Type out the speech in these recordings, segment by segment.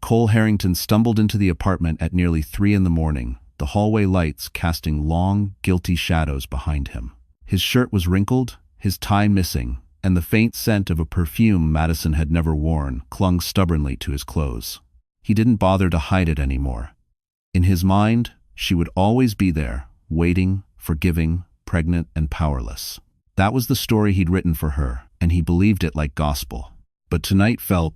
Cole Harrington stumbled into the apartment at nearly 3 in the morning, the hallway lights casting long, guilty shadows behind him. His shirt was wrinkled, his tie missing, and the faint scent of a perfume Madison had never worn clung stubbornly to his clothes. He didn't bother to hide it anymore. In his mind, she would always be there, waiting, forgiving, pregnant, and powerless. That was the story he'd written for her, and he believed it like gospel. But tonight felt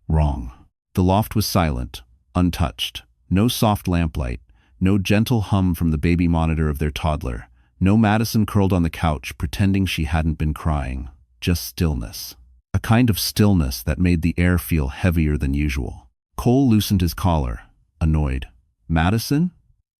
wrong. The loft was silent, untouched. No soft lamplight, no gentle hum from the baby monitor of their toddler, no Madison curled on the couch pretending she hadn't been crying. Just stillness. A kind of stillness that made the air feel heavier than usual. Cole loosened his collar, annoyed. "Madison?"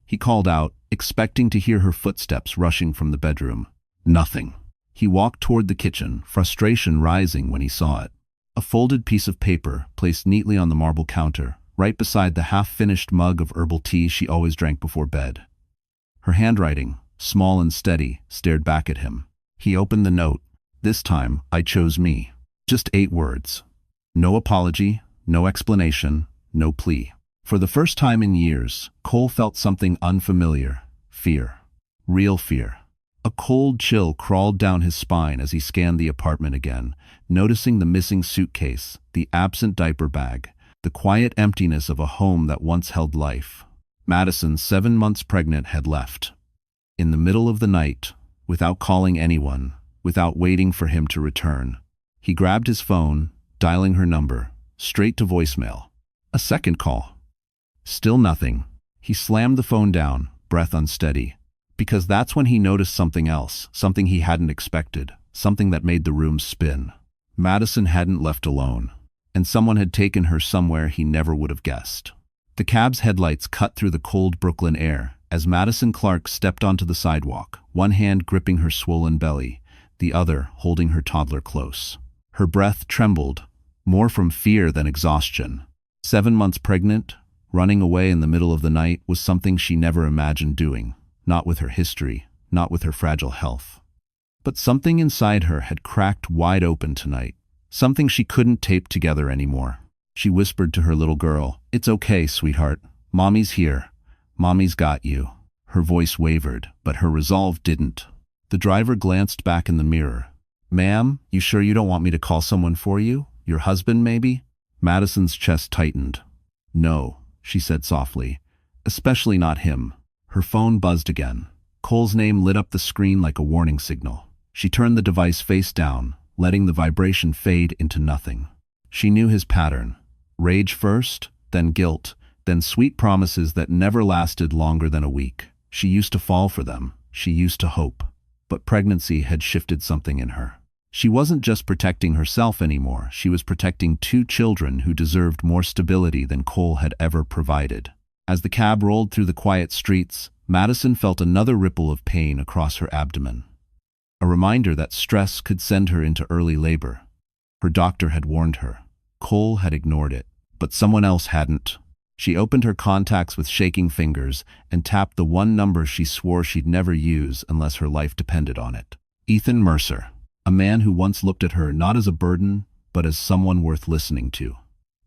He called out, expecting to hear her footsteps rushing from the bedroom. Nothing. He walked toward the kitchen, frustration rising when he saw it. A folded piece of paper placed neatly on the marble counter, right beside the half-finished mug of herbal tea she always drank before bed. Her handwriting, small and steady, stared back at him. He opened the note. This time, I chose me. Just 8 words. No apology, no explanation, no plea. For the first time in years, Cole felt something unfamiliar. Fear. Real fear. A cold chill crawled down his spine as he scanned the apartment again, noticing the missing suitcase, the absent diaper bag, the quiet emptiness of a home that once held life. Madison, 7 months pregnant, had left. In the middle of the night, without calling anyone, without waiting for him to return, he grabbed his phone, dialing her number, straight to voicemail. A second call. Still nothing. He slammed the phone down, breath unsteady, because that's when he noticed something else, something he hadn't expected, something that made the room spin. Madison hadn't left alone, and someone had taken her somewhere he never would have guessed. The cab's headlights cut through the cold Brooklyn air as Madison Clark stepped onto the sidewalk, one hand gripping her swollen belly, the other holding her toddler close. Her breath trembled, more from fear than exhaustion. 7 months pregnant, running away in the middle of the night was something she never imagined doing, not with her history, not with her fragile health. But something inside her had cracked wide open tonight, something she couldn't tape together anymore. She whispered to her little girl, "It's okay, sweetheart. Mommy's here. Mommy's got you." Her voice wavered, but her resolve didn't. The driver glanced back in the mirror. "Ma'am, you sure you don't want me to call someone for you? Your husband, maybe?" Madison's chest tightened. "No," she said softly. "Especially not him." Her phone buzzed again. Cole's name lit up the screen like a warning signal. She turned the device face down, letting the vibration fade into nothing. She knew his pattern. Rage first, then guilt, then sweet promises that never lasted longer than a week. She used to fall for them. She used to hope. But pregnancy had shifted something in her. She wasn't just protecting herself anymore. She was protecting 2 children who deserved more stability than Cole had ever provided. As the cab rolled through the quiet streets, Madison felt another ripple of pain across her abdomen. A reminder that stress could send her into early labor. Her doctor had warned her. Cole had ignored it, but someone else hadn't. She opened her contacts with shaking fingers and tapped the one number she swore she'd never use unless her life depended on it. Ethan Mercer, a man who once looked at her not as a burden, but as someone worth listening to.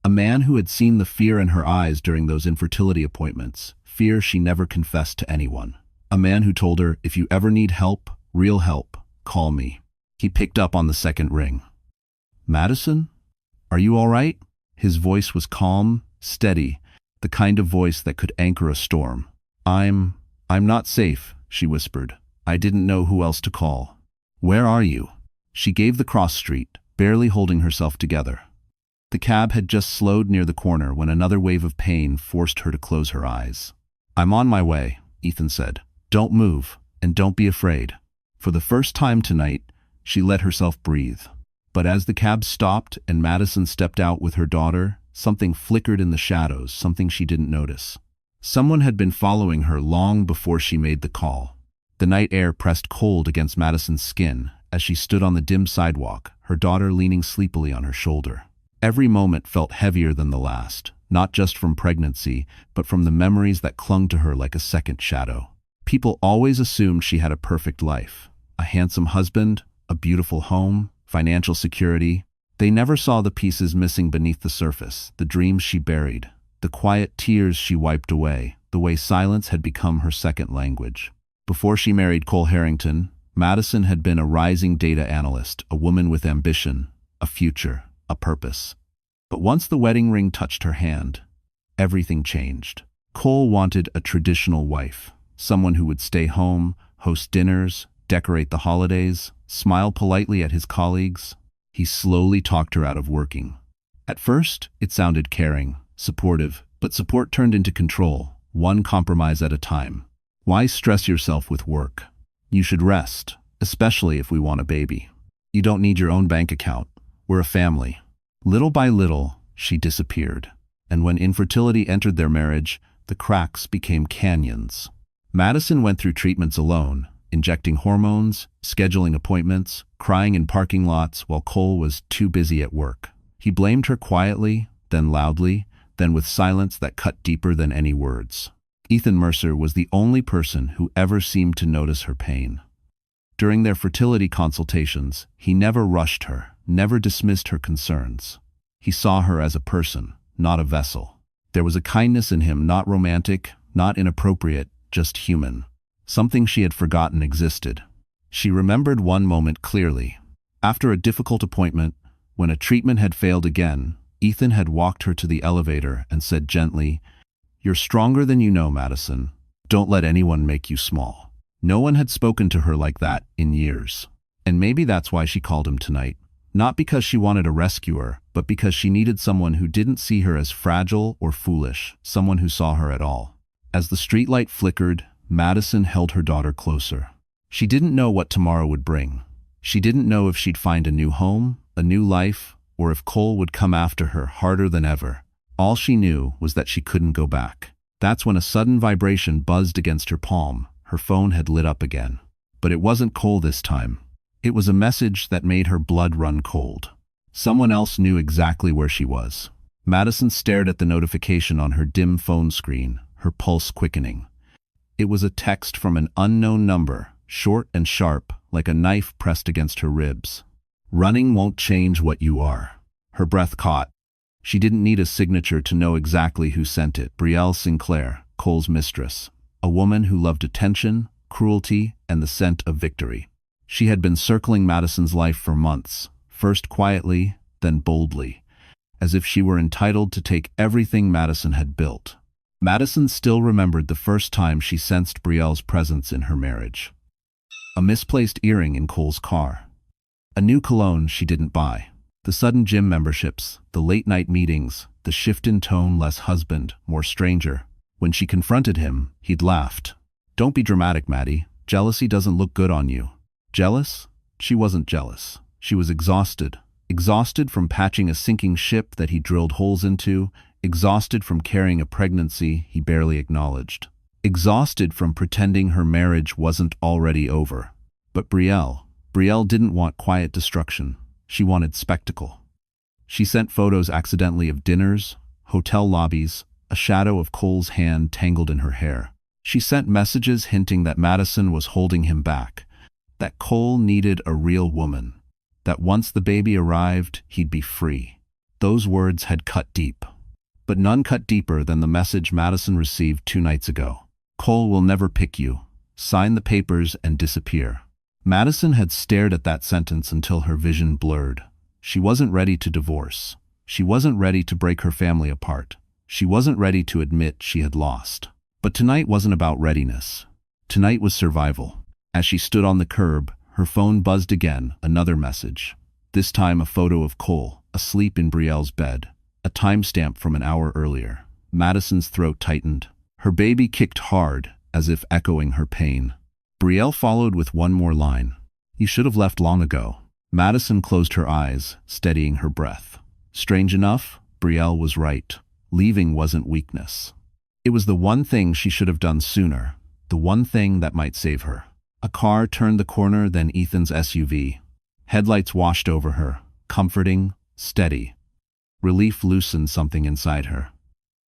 A man who had seen the fear in her eyes during those infertility appointments, fear she never confessed to anyone. A man who told her, "If you ever need help, real help, call me." He picked up on the second ring. "Madison? Are you all right?" His voice was calm, steady, the kind of voice that could anchor a storm. I'm not safe," she whispered. "I didn't know who else to call." "Where are you?" She gave the cross street, barely holding herself together. The cab had just slowed near the corner when another wave of pain forced her to close her eyes. "I'm on my way," Ethan said. "Don't move, and don't be afraid." For the first time tonight, she let herself breathe. But as the cab stopped and Madison stepped out with her daughter, something flickered in the shadows, something she didn't notice. Someone had been following her long before she made the call. The night air pressed cold against Madison's skin as she stood on the dim sidewalk, her daughter leaning sleepily on her shoulder. Every moment felt heavier than the last, not just from pregnancy, but from the memories that clung to her like a second shadow. People always assumed she had a perfect life. A handsome husband, a beautiful home, financial security. They never saw the pieces missing beneath the surface, the dreams she buried, the quiet tears she wiped away, the way silence had become her second language. Before she married Cole Harrington, Madison had been a rising data analyst, a woman with ambition, a future, a purpose. But once the wedding ring touched her hand, everything changed. Cole wanted a traditional wife, someone who would stay home, host dinners, decorate the holidays, smile politely at his colleagues. He slowly talked her out of working. At first, it sounded caring, supportive, but support turned into control, one compromise at a time. Why stress yourself with work? You should rest, especially if we want a baby. You don't need your own bank account. We're a family. Little by little, she disappeared. And when infertility entered their marriage, the cracks became canyons. Madison went through treatments alone, injecting hormones, scheduling appointments, crying in parking lots while Cole was too busy at work. He blamed her quietly, then loudly, then with silence that cut deeper than any words. Ethan Mercer was the only person who ever seemed to notice her pain. During their fertility consultations, he never rushed her, never dismissed her concerns. He saw her as a person, not a vessel. There was a kindness in him, not romantic, not inappropriate, just human. Something she had forgotten existed. She remembered one moment clearly. After a difficult appointment, when a treatment had failed again, Ethan had walked her to the elevator and said gently, "You're stronger than you know, Madison. Don't let anyone make you small." No one had spoken to her like that in years. And maybe that's why she called him tonight. Not because she wanted a rescuer, but because she needed someone who didn't see her as fragile or foolish, someone who saw her at all. As the streetlight flickered, Madison held her daughter closer. She didn't know what tomorrow would bring. She didn't know if she'd find a new home, a new life, or if Cole would come after her harder than ever. All she knew was that she couldn't go back. That's when a sudden vibration buzzed against her palm. Her phone had lit up again. But it wasn't Cole this time. It was a message that made her blood run cold. Someone else knew exactly where she was. Madison stared at the notification on her dim phone screen, her pulse quickening. It was a text from an unknown number, short and sharp, like a knife pressed against her ribs. "Running won't change what you are." Her breath caught. She didn't need a signature to know exactly who sent it. Belle Sinclair, Cole's mistress. A woman who loved attention, cruelty, and the scent of victory. She had been circling Madison's life for months, first quietly, then boldly, as if she were entitled to take everything Madison had built. Madison still remembered the first time she sensed Belle's presence in her marriage. A misplaced earring in Cole's car. A new cologne she didn't buy. The sudden gym memberships, the late-night meetings, the shift in tone, less husband, more stranger. When she confronted him, he'd laughed. "Don't be dramatic, Maddie. Jealousy doesn't look good on you." Jealous? She wasn't jealous. She was exhausted. Exhausted from patching a sinking ship that he drilled holes into, exhausted from carrying a pregnancy he barely acknowledged. Exhausted from pretending her marriage wasn't already over. But Belle didn't want quiet destruction. She wanted spectacle. She sent photos accidentally of dinners, hotel lobbies, a shadow of Cole's hand tangled in her hair. She sent messages hinting that Madison was holding him back, that Cole needed a real woman, that once the baby arrived, he'd be free. Those words had cut deep. But none cut deeper than the message Madison received 2 nights ago. "Cole will never pick you. Sign the papers and disappear." Madison had stared at that sentence until her vision blurred. She wasn't ready to divorce. She wasn't ready to break her family apart. She wasn't ready to admit she had lost. But tonight wasn't about readiness. Tonight was survival. As she stood on the curb, her phone buzzed again, another message. This time a photo of Cole, asleep in Belle's bed. A timestamp from an hour earlier. Madison's throat tightened. Her baby kicked hard, as if echoing her pain. Belle followed with one more line. "You should have left long ago." Madison closed her eyes, steadying her breath. Strange enough, Belle was right. Leaving wasn't weakness. It was the one thing she should have done sooner, the one thing that might save her. A car turned the corner, then Ethan's SUV. Headlights washed over her, comforting, steady. Relief loosened something inside her.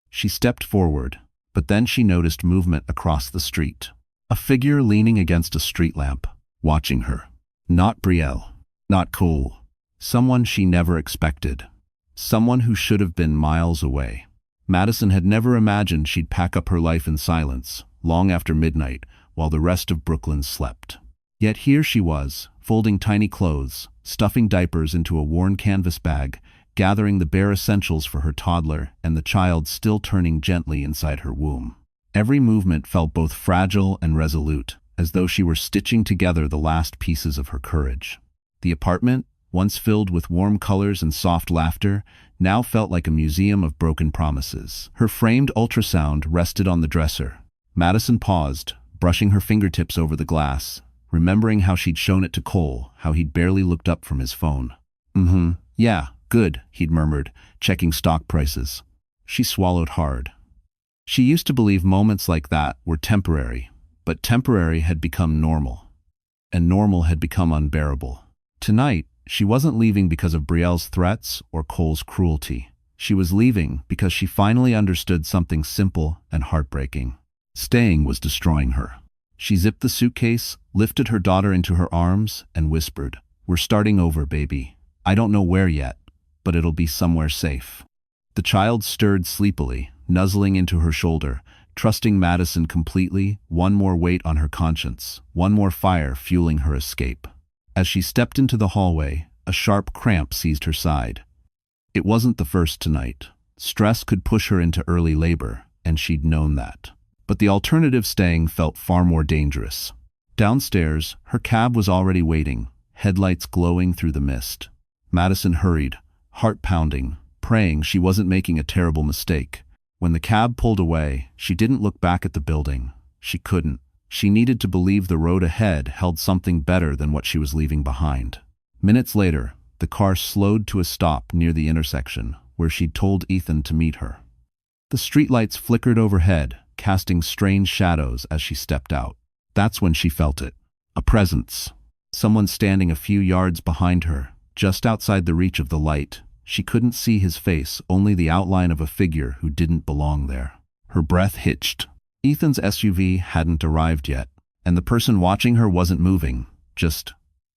She stepped forward, but then she noticed movement across the street. A figure leaning against a street lamp, watching her. Not Belle, not Cole. Someone she never expected. Someone who should have been miles away. Madison had never imagined she'd pack up her life in silence, long after midnight, while the rest of Brooklyn slept. Yet here she was, folding tiny clothes, stuffing diapers into a worn canvas bag, gathering the bare essentials for her toddler and the child still turning gently inside her womb. Every movement felt both fragile and resolute, as though she were stitching together the last pieces of her courage. The apartment, once filled with warm colors and soft laughter, now felt like a museum of broken promises. Her framed ultrasound rested on the dresser. Madison paused, brushing her fingertips over the glass, remembering how she'd shown it to Cole, how he'd barely looked up from his phone. Yeah, good, he'd murmured, checking stock prices. She swallowed hard. She used to believe moments like that were temporary, but temporary had become normal, and normal had become unbearable. Tonight, she wasn't leaving because of Brielle's threats or Cole's cruelty. She was leaving because she finally understood something simple and heartbreaking. Staying was destroying her. She zipped the suitcase, lifted her daughter into her arms, and whispered, "We're starting over, baby. I don't know where yet, but it'll be somewhere safe." The child stirred sleepily, nuzzling into her shoulder, trusting Madison completely, one more weight on her conscience, one more fire fueling her escape. As she stepped into the hallway, a sharp cramp seized her side. It wasn't the first tonight. Stress could push her into early labor, and she'd known that. But the alternative, staying, felt far more dangerous. Downstairs, her cab was already waiting, headlights glowing through the mist. Madison hurried, heart pounding, praying she wasn't making a terrible mistake. When the cab pulled away, she didn't look back at the building. She couldn't. She needed to believe the road ahead held something better than what she was leaving behind. Minutes later, the car slowed to a stop near the intersection, where she'd told Ethan to meet her. The streetlights flickered overhead, casting strange shadows as she stepped out. That's when she felt it. A presence. Someone standing a few yards behind her, just outside the reach of the light. She couldn't see his face, only the outline of a figure who didn't belong there. Her breath hitched. Ethan's SUV hadn't arrived yet, and the person watching her wasn't moving, just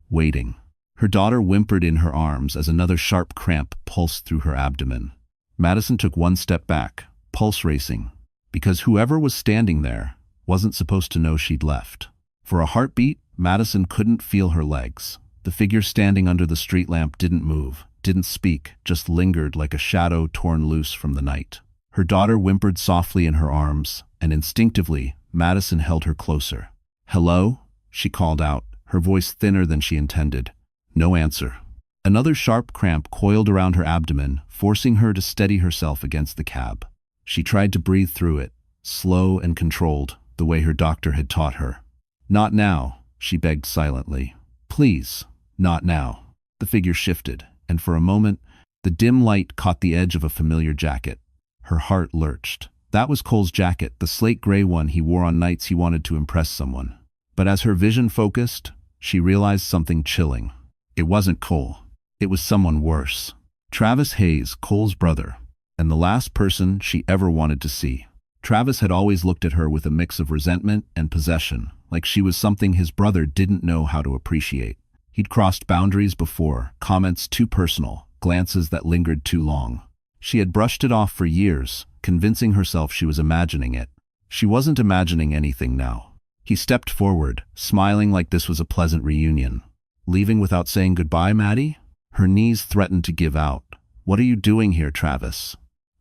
waiting. Her daughter whimpered in her arms as another sharp cramp pulsed through her abdomen. Madison took one step back, pulse racing, because whoever was standing there wasn't supposed to know she'd left. For a heartbeat, Madison couldn't feel her legs. The figure standing under the street lamp didn't move, didn't speak, just lingered like a shadow torn loose from the night. Her daughter whimpered softly in her arms, and instinctively, Madison held her closer. "Hello?" she called out, her voice thinner than she intended. No answer. Another sharp cramp coiled around her abdomen, forcing her to steady herself against the cab. She tried to breathe through it, slow and controlled, the way her doctor had taught her. "Not now," she begged silently. "Please, not now." The figure shifted, and for a moment, the dim light caught the edge of a familiar jacket. Her heart lurched. That was Cole's jacket, the slate gray one he wore on nights he wanted to impress someone. But as her vision focused, she realized something chilling. It wasn't Cole. It was someone worse. Travis Hayes, Cole's brother, and the last person she ever wanted to see. Travis had always looked at her with a mix of resentment and possession, like she was something his brother didn't know how to appreciate. He'd crossed boundaries before, comments too personal, glances that lingered too long. She had brushed it off for years, convincing herself she was imagining it. She wasn't imagining anything now. He stepped forward, smiling like this was a pleasant reunion. "Leaving without saying goodbye, Maddie?" Her knees threatened to give out. "What are you doing here, Travis?"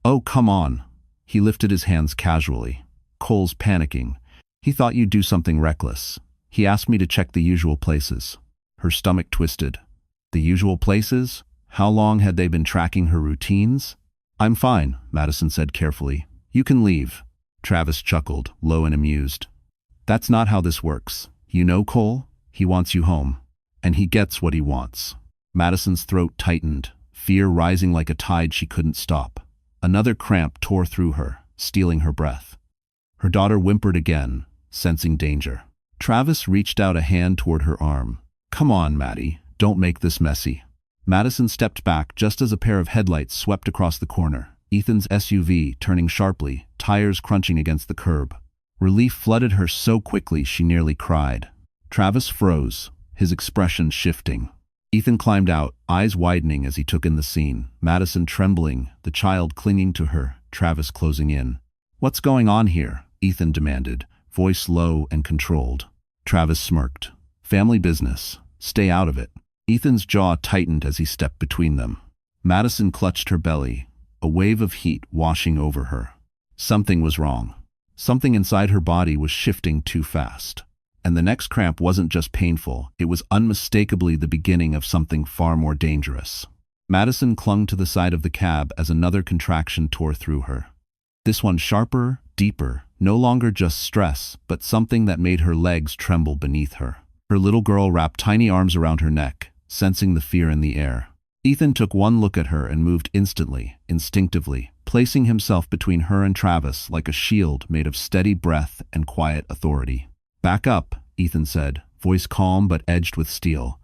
"Oh, come on." He lifted his hands casually. "Cole's panicking. He thought you'd do something reckless. He asked me to check the usual places." Her stomach twisted. The usual places? How long had they been tracking her routines? "I'm fine," Madison said carefully. "You can leave." Travis chuckled, low and amused. "That's not how this works. You know Cole? He wants you home. And he gets what he wants." Madison's throat tightened, fear rising like a tide she couldn't stop. Another cramp tore through her, stealing her breath. Her daughter whimpered again, sensing danger. Travis reached out a hand toward her arm. "Come on, Maddie, don't make this messy." Madison stepped back just as a pair of headlights swept across the corner, Ethan's SUV turning sharply, tires crunching against the curb. Relief flooded her so quickly she nearly cried. Travis froze, his expression shifting. Ethan climbed out, eyes widening as he took in the scene, Madison trembling, the child clinging to her, Travis closing in. "What's going on here?" Ethan demanded, voice low and controlled. Travis smirked. "Family business. Stay out of it." Ethan's jaw tightened as he stepped between them. Madison clutched her belly, a wave of heat washing over her. Something was wrong. Something inside her body was shifting too fast. And the next cramp wasn't just painful, it was unmistakably the beginning of something far more dangerous. Madison clung to the side of the cab as another contraction tore through her. This one sharper, deeper, no longer just stress, but something that made her legs tremble beneath her. Her little girl wrapped tiny arms around her neck, sensing the fear in the air. Ethan took one look at her and moved instantly, instinctively, placing himself between her and Travis like a shield made of steady breath and quiet authority. "Back up," Ethan said, voice calm but edged with steel.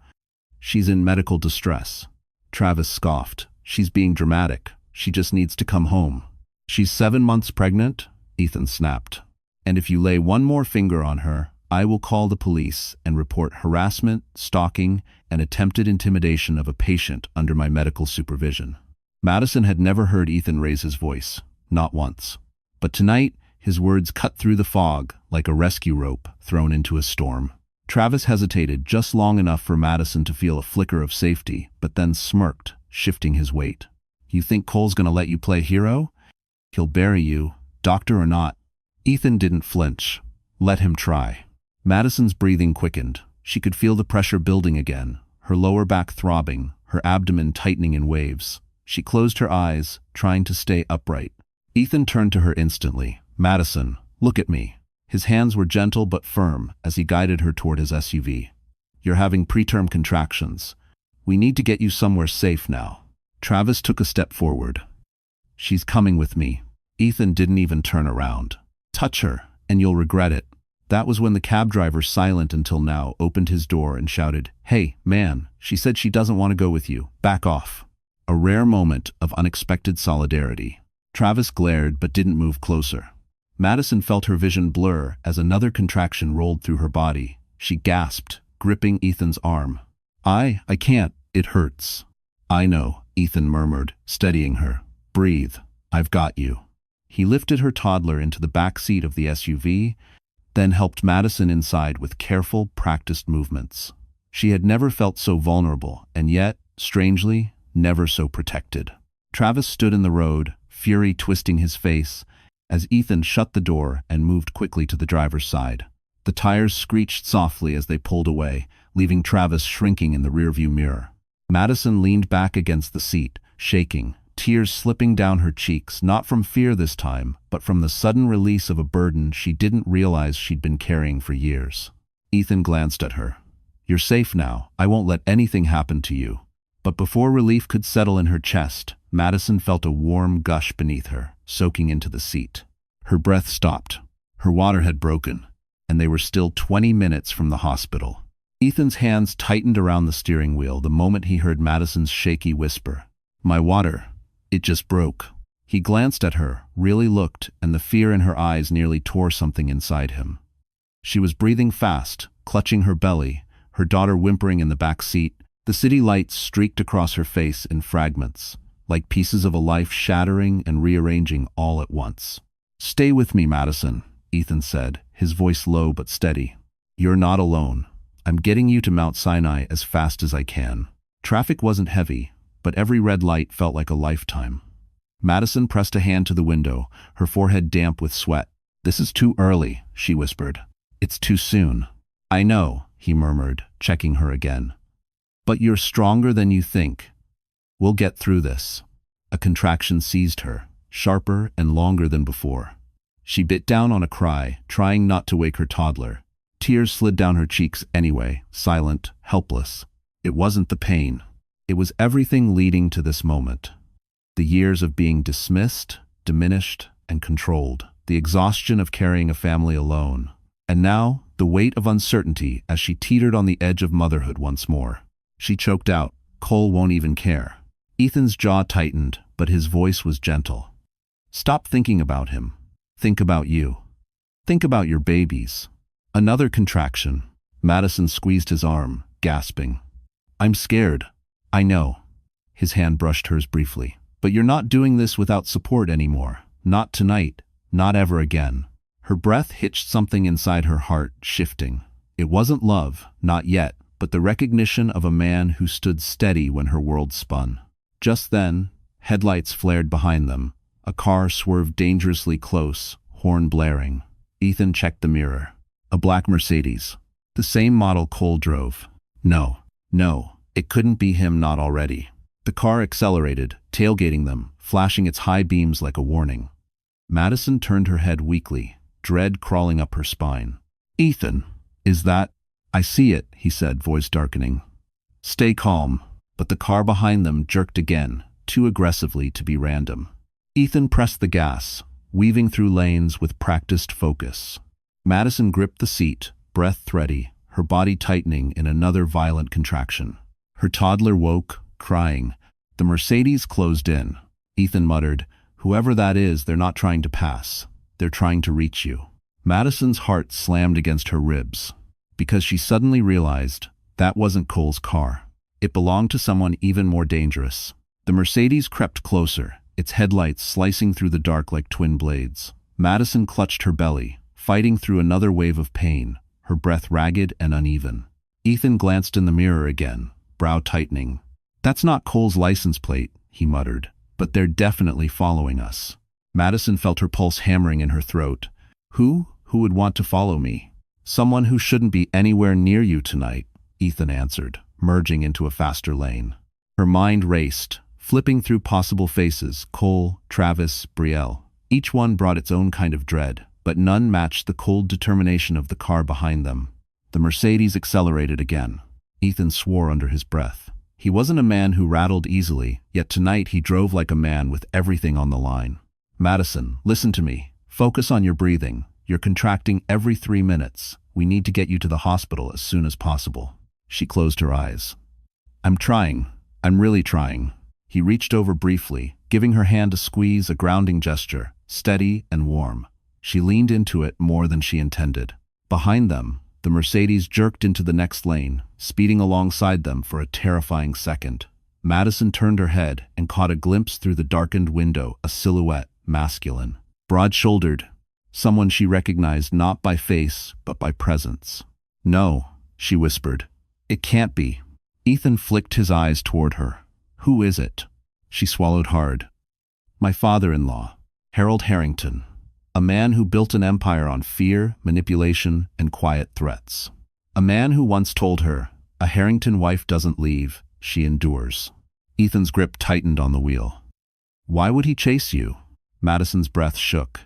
"She's in medical distress." Travis scoffed. "She's being dramatic. She just needs to come home." "She's 7 months pregnant?" Ethan snapped. "And if you lay one more finger on her, I will call the police and report harassment, stalking, and attempted intimidation of a patient under my medical supervision." Madison had never heard Ethan raise his voice, not once. But tonight, his words cut through the fog like a rescue rope thrown into a storm. Travis hesitated just long enough for Madison to feel a flicker of safety, but then smirked, shifting his weight. "You think Cole's gonna let you play hero? He'll bury you, doctor or not." Ethan didn't flinch. Let him try. Madison's breathing quickened. She could feel the pressure building again, her lower back throbbing, her abdomen tightening in waves. She closed her eyes, trying to stay upright. Ethan turned to her instantly. "Madison, look at me." His hands were gentle but firm as he guided her toward his SUV. "You're having preterm contractions. We need to get you somewhere safe now." Travis took a step forward. "She's coming with me." Ethan didn't even turn around. "Touch her, and you'll regret it." That was when the cab driver, silent until now, opened his door and shouted, "Hey, man, she said she doesn't want to go with you. Back off." A rare moment of unexpected solidarity. Travis glared but didn't move closer. Madison felt her vision blur as another contraction rolled through her body. She gasped, gripping Ethan's arm. I can't. It hurts." "I know," Ethan murmured, steadying her. "Breathe. I've got you." He lifted her toddler into the back seat of the SUV, then helped Madison inside with careful, practiced movements. She had never felt so vulnerable, and yet, strangely, never so protected. Travis stood in the road, fury twisting his face, as Ethan shut the door and moved quickly to the driver's side. The tires screeched softly as they pulled away, leaving Travis shrinking in the rearview mirror. Madison leaned back against the seat, shaking, tears slipping down her cheeks, not from fear this time, but from the sudden release of a burden she didn't realize she'd been carrying for years. Ethan glanced at her. "You're safe now. I won't let anything happen to you." But before relief could settle in her chest, Madison felt a warm gush beneath her, soaking into the seat. Her breath stopped. Her water had broken, and they were still 20 minutes from the hospital. Ethan's hands tightened around the steering wheel the moment he heard Madison's shaky whisper. "My water. It just broke." He glanced at her, really looked, and the fear in her eyes nearly tore something inside him. She was breathing fast, clutching her belly, her daughter whimpering in the back seat. The city lights streaked across her face in fragments, like pieces of a life shattering and rearranging all at once. "Stay with me, Madison," Ethan said, his voice low but steady. "You're not alone. I'm getting you to Mount Sinai as fast as I can." Traffic wasn't heavy, but every red light felt like a lifetime. Madison pressed a hand to the window, her forehead damp with sweat. "This is too early," she whispered. "It's too soon." "I know," he murmured, checking her again. "But you're stronger than you think. We'll get through this." A contraction seized her, sharper and longer than before. She bit down on a cry, trying not to wake her toddler. Tears slid down her cheeks anyway, silent, helpless. It wasn't the pain. It was everything leading to this moment. The years of being dismissed, diminished, and controlled. The exhaustion of carrying a family alone. And now, the weight of uncertainty as she teetered on the edge of motherhood once more. She choked out, "Cole won't even care." Ethan's jaw tightened, but his voice was gentle. "Stop thinking about him. Think about you. Think about your babies." Another contraction. Madison squeezed his arm, gasping. "I'm scared." "I know." His hand brushed hers briefly. "But you're not doing this without support anymore. Not tonight, not ever again. Her breath hitched something inside her heart, shifting. It wasn't love, not yet, but the recognition of a man who stood steady when her world spun. Just then, headlights flared behind them. A car swerved dangerously close, horn blaring. Ethan checked the mirror. A black Mercedes. The same model Cole drove. No, it couldn't be him, not already. The car accelerated, tailgating them, flashing its high beams like a warning. Madison turned her head weakly, dread crawling up her spine. "Ethan, is that—" "I see it," he said, voice darkening. "Stay calm." But the car behind them jerked again, too aggressively to be random. Ethan pressed the gas, weaving through lanes with practiced focus. Madison gripped the seat, breath thready, her body tightening in another violent contraction. Her toddler woke, crying. The Mercedes closed in. Ethan muttered, "Whoever that is, they're not trying to pass. They're trying to reach you." Madison's heart slammed against her ribs, because she suddenly realized that wasn't Cole's car. It belonged to someone even more dangerous. The Mercedes crept closer, its headlights slicing through the dark like twin blades. Madison clutched her belly, fighting through another wave of pain, her breath ragged and uneven. Ethan glanced in the mirror again, brow tightening. "That's not Cole's license plate," he muttered, "but they're definitely following us." Madison felt her pulse hammering in her throat. Who would want to follow me?" "Someone who shouldn't be anywhere near you tonight," Ethan answered, merging into a faster lane. Her mind raced, flipping through possible faces: Cole, Travis, Belle. Each one brought its own kind of dread, but none matched the cold determination of the car behind them. The Mercedes accelerated again. Ethan swore under his breath. He wasn't a man who rattled easily, yet tonight he drove like a man with everything on the line. "Madison, listen to me. Focus on your breathing. You're contracting every 3 minutes. We need to get you to the hospital as soon as possible." She closed her eyes. "I'm trying. I'm really trying." He reached over briefly, giving her hand a squeeze, a grounding gesture, steady and warm. She leaned into it more than she intended. Behind them, the Mercedes jerked into the next lane, speeding alongside them for a terrifying second. Madison turned her head and caught a glimpse through the darkened window, a silhouette, masculine, broad-shouldered, someone she recognized not by face but by presence. "No," she whispered. "It can't be." Ethan flicked his eyes toward her. "Who is it?" She swallowed hard. "My father-in-law, Harold Harrington. A man who built an empire on fear, manipulation, and quiet threats. A man who once told her, 'A Harrington wife doesn't leave, she endures.'" Ethan's grip tightened on the wheel. "Why would he chase you?" Madison's breath shook.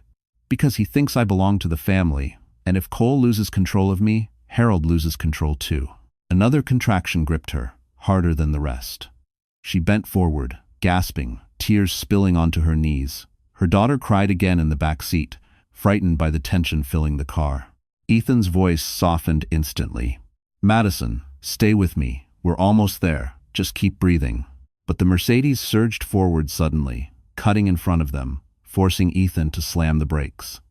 "Because he thinks I belong to the family, and if Cole loses control of me, Harold loses control too." Another contraction gripped her, harder than the rest. She bent forward, gasping, tears spilling onto her knees. Her daughter cried again in the back seat, frightened by the tension filling the car. Ethan's voice softened instantly. "Madison, stay with me. We're almost there. Just keep breathing." But the Mercedes surged forward suddenly, cutting in front of them, forcing Ethan to slam the brakes.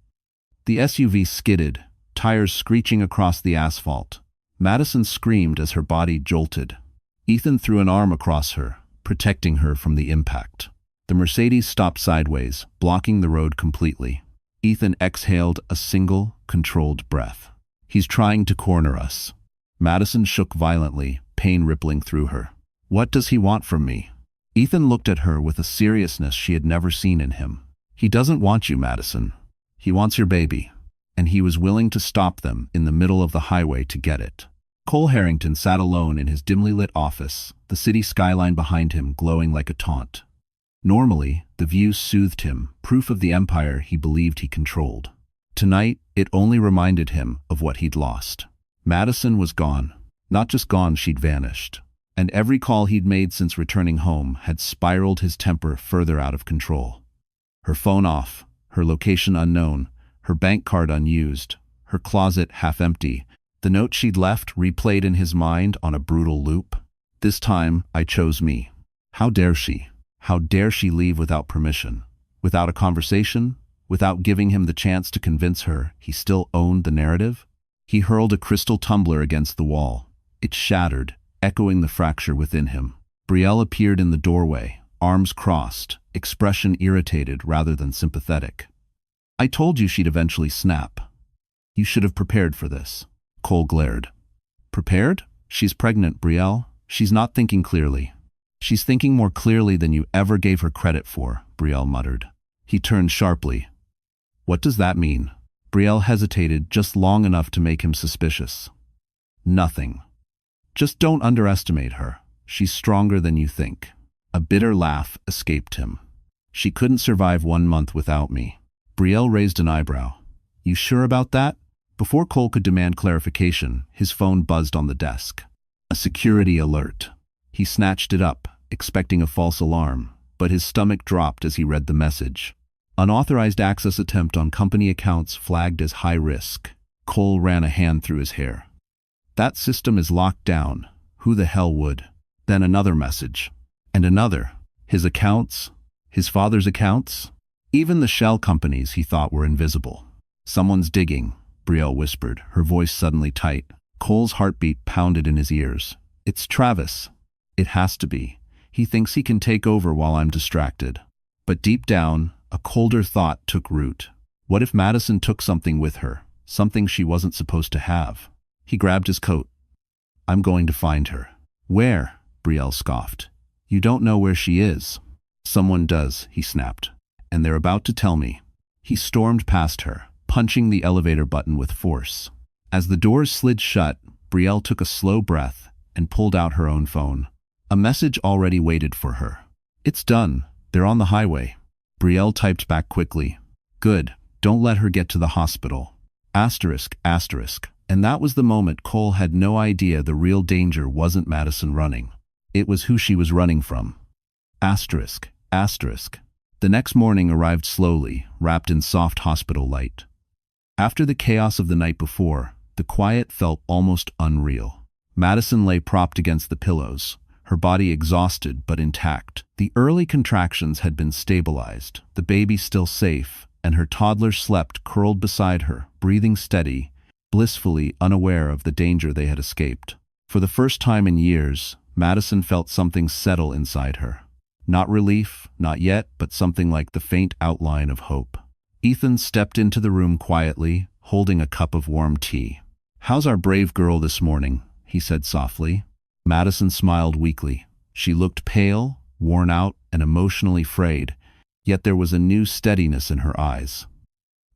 The SUV skidded, tires screeching across the asphalt. Madison screamed as her body jolted. Ethan threw an arm across her, protecting her from the impact. The Mercedes stopped sideways, blocking the road completely. Ethan exhaled a single, controlled breath. "He's trying to corner us." Madison shook violently, pain rippling through her. "What does he want from me?" Ethan looked at her with a seriousness she had never seen in him. "He doesn't want you, Madison. He wants your baby." And he was willing to stop them in the middle of the highway to get it. Cole Harrington sat alone in his dimly lit office, the city skyline behind him glowing like a taunt. Normally, the view soothed him, proof of the empire he believed he controlled. Tonight, it only reminded him of what he'd lost. Madison was gone. Not just gone, she'd vanished. And every call he'd made since returning home had spiraled his temper further out of control. Her phone off, her location unknown, her bank card unused, her closet half empty, the note she'd left replayed in his mind on a brutal loop. "This time, I chose me." How dare she? How dare she leave without permission? Without a conversation? Without giving him the chance to convince her he still owned the narrative? He hurled a crystal tumbler against the wall. It shattered, echoing the fracture within him. Belle appeared in the doorway, arms crossed, expression irritated rather than sympathetic. I told you she'd eventually snap. You should have prepared for this. Cole glared. Prepared? She's pregnant, Belle. She's not thinking clearly. She's thinking more clearly than you ever gave her credit for, Belle muttered. He turned sharply. What does that mean? Belle hesitated just long enough to make him suspicious. Nothing. Just don't underestimate her. She's stronger than you think. A bitter laugh escaped him. She couldn't survive 1 month without me. Belle raised an eyebrow. You sure about that? Before Cole could demand clarification, his phone buzzed on the desk. A security alert. He snatched it up, expecting a false alarm, but his stomach dropped as he read the message. Unauthorized access attempt on company accounts flagged as high risk. Cole ran a hand through his hair. That system is locked down. Who the hell would? Then another message. And another. His accounts? His father's accounts? Even the shell companies he thought were invisible. Someone's digging, Belle whispered, her voice suddenly tight. Cole's heartbeat pounded in his ears. It's Travis. It has to be. He thinks he can take over while I'm distracted. But deep down, a colder thought took root. What if Madison took something with her? Something she wasn't supposed to have? He grabbed his coat. I'm going to find her. Where? Belle scoffed. You don't know where she is. Someone does, he snapped. And they're about to tell me. He stormed past her, punching the elevator button with force. As the doors slid shut, Belle took a slow breath and pulled out her own phone. A message already waited for her. It's done. They're on the highway. Belle typed back quickly. Good. Don't let her get to the hospital. Asterisk, asterisk. And that was the moment Cole had no idea the real danger wasn't Madison running. It was who she was running from. Asterisk, asterisk. The next morning arrived slowly, wrapped in soft hospital light. After the chaos of the night before, the quiet felt almost unreal. Madison lay propped against the pillows, her body exhausted but intact. The early contractions had been stabilized, the baby still safe, and her toddler slept curled beside her, breathing steady, blissfully unaware of the danger they had escaped. For the first time in years, Madison felt something settle inside her. Not relief, not yet, but something like the faint outline of hope. Ethan stepped into the room quietly, holding a cup of warm tea. How's our brave girl this morning? He said softly. Madison smiled weakly. She looked pale, worn out, and emotionally frayed, yet there was a new steadiness in her eyes.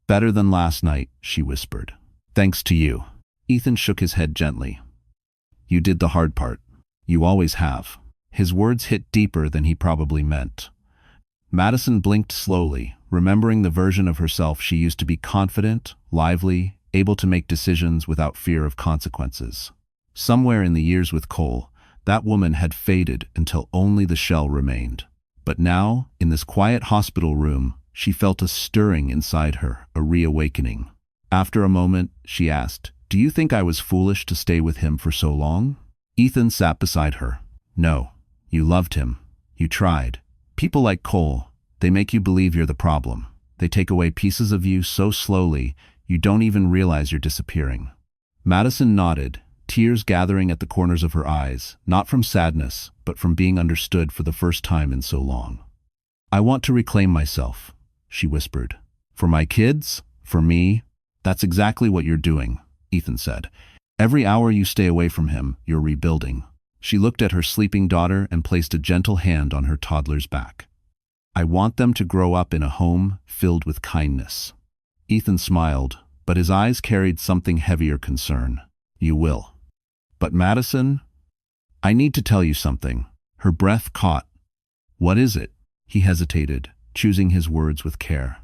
Better than last night, she whispered. Thanks to you. Ethan shook his head gently. You did the hard part. You always have. His words hit deeper than he probably meant. Madison blinked slowly, remembering the version of herself she used to be: confident, lively, able to make decisions without fear of consequences. Somewhere in the years with Cole, that woman had faded until only the shell remained. But now, in this quiet hospital room, she felt a stirring inside her, a reawakening. After a moment, she asked, "Do you think I was foolish to stay with him for so long?" Ethan sat beside her. No. You loved him. You tried. People like Cole, they make you believe you're the problem. They take away pieces of you so slowly, you don't even realize you're disappearing. Madison nodded, tears gathering at the corners of her eyes, not from sadness, but from being understood for the first time in so long. I want to reclaim myself, she whispered. For my kids? For me? That's exactly what you're doing, Ethan said. Every hour you stay away from him, you're rebuilding. She looked at her sleeping daughter and placed a gentle hand on her toddler's back. I want them to grow up in a home filled with kindness. Ethan smiled, but his eyes carried something heavier concern. You will. But Madison? I need to tell you something. Her breath caught. What is it? He hesitated, choosing his words with care.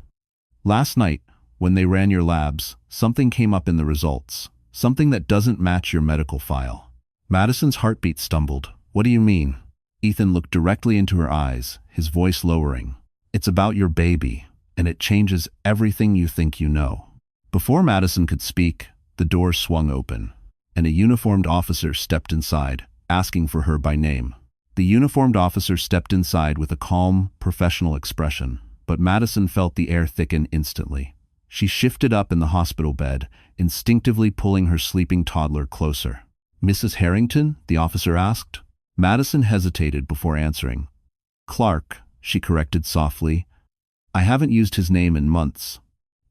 Last night, when they ran your labs, something came up in the results. Something that doesn't match your medical file. Madison's heartbeat stumbled. What do you mean? Ethan looked directly into her eyes, his voice lowering. It's about your baby, and it changes everything you think you know. Before Madison could speak, the door swung open, and a uniformed officer stepped inside, asking for her by name. The uniformed officer stepped inside with a calm, professional expression, but Madison felt the air thicken instantly. She shifted up in the hospital bed, instinctively pulling her sleeping toddler closer. Mrs. Harrington? The officer asked. Madison hesitated before answering. Clark, she corrected softly. I haven't used his name in months.